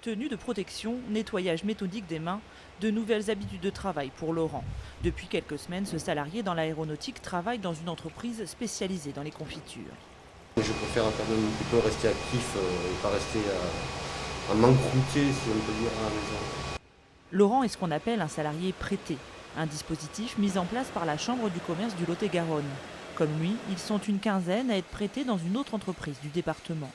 Tenue de protection, nettoyage méthodique des mains, de nouvelles habitudes de travail pour Laurent. Depuis quelques semaines, ce salarié dans l'aéronautique travaille dans une entreprise spécialisée dans les confitures. Je préfère quand même un petit peu rester actif et pas rester à m'encrouter, si on peut dire, à la maison. Laurent est ce qu'on appelle un salarié prêté, un dispositif mis en place par la Chambre du commerce du Lot-et-Garonne. Comme lui, ils sont une quinzaine à être prêtés dans une autre entreprise du département.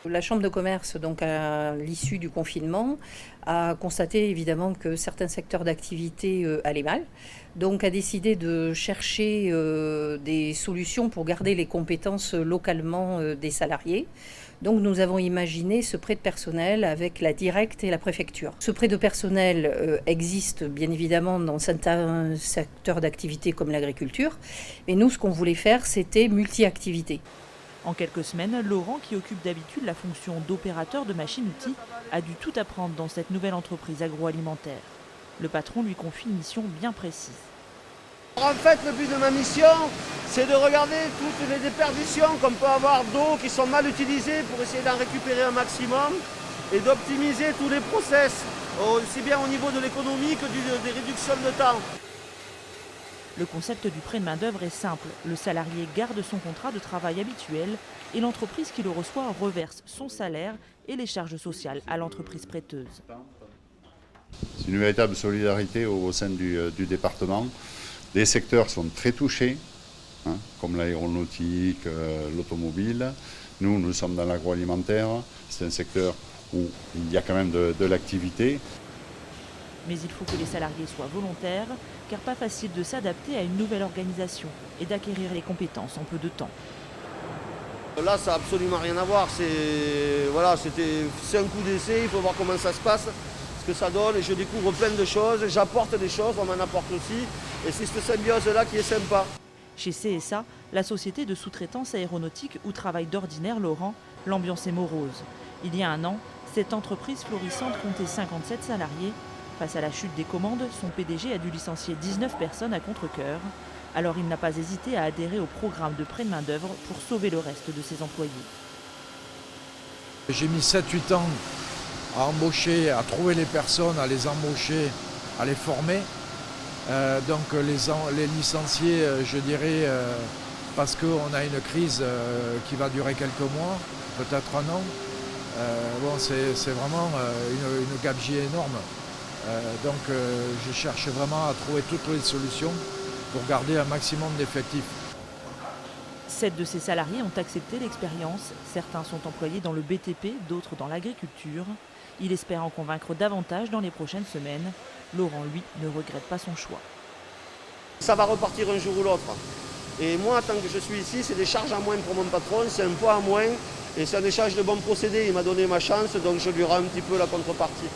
La Chambre de commerce, donc à l'issue du confinement, a constaté évidemment que certains secteurs d'activité allaient mal. Donc a décidé de chercher des solutions pour garder les compétences localement des salariés. Donc nous avons imaginé ce prêt de personnel avec la directe et la préfecture. Ce prêt de personnel existe bien évidemment dans certains secteurs d'activité comme l'agriculture. Mais nous, ce qu'on voulait faire, c'était multi-activité. En quelques semaines, Laurent, qui occupe d'habitude la fonction d'opérateur de machine-outil, a dû tout apprendre dans cette nouvelle entreprise agroalimentaire. Le patron lui confie une mission bien précise. En fait, le but de ma mission, c'est de regarder toutes les déperditions qu'on peut avoir d'eau qui sont mal utilisées pour essayer d'en récupérer un maximum et d'optimiser tous les process, aussi bien au niveau de l'économie que des réductions de temps. Le concept du prêt de main-d'œuvre est simple. Le salarié garde son contrat de travail habituel et l'entreprise qui le reçoit reverse son salaire et les charges sociales à l'entreprise prêteuse. C'est une véritable solidarité au sein du département. Les secteurs sont très touchés, comme l'aéronautique, l'automobile. Nous sommes dans l'agroalimentaire. C'est un secteur où il y a quand même de l'activité. Mais il faut que les salariés soient volontaires, car pas facile de s'adapter à une nouvelle organisation et d'acquérir les compétences en peu de temps. Là, ça n'a absolument rien à voir. C'est un coup d'essai, il faut voir comment ça se passe, ce que ça donne. Et je découvre plein de choses, j'apporte des choses, on m'en apporte aussi. Et c'est cette symbiose-là qui est sympa. Chez CSA, la société de sous-traitance aéronautique où travaille d'ordinaire Laurent, l'ambiance est morose. Il y a un an, cette entreprise florissante comptait 57 salariés. Face à la chute des commandes, son PDG a dû licencier 19 personnes à contre-cœur. Alors il n'a pas hésité à adhérer au programme de prêt de main-d'œuvre pour sauver le reste de ses employés. J'ai mis 7-8 ans à embaucher, à trouver les personnes, à les embaucher, à les former. Donc les licencier, je dirais, parce qu'on a une crise qui va durer quelques mois, peut-être un an. C'est vraiment une gabegie énorme. Donc je cherche vraiment à trouver toutes les solutions pour garder un maximum d'effectifs. 7 de ces salariés ont accepté l'expérience. Certains sont employés dans le BTP, d'autres dans l'agriculture. Il espère en convaincre davantage dans les prochaines semaines. Laurent, lui, ne regrette pas son choix. Ça va repartir un jour ou l'autre. Et moi, tant que je suis ici, c'est des charges en moins pour mon patron, c'est un poids en moins. Et c'est un échange de bons procédés. Il m'a donné ma chance, donc je lui rends un petit peu la contrepartie.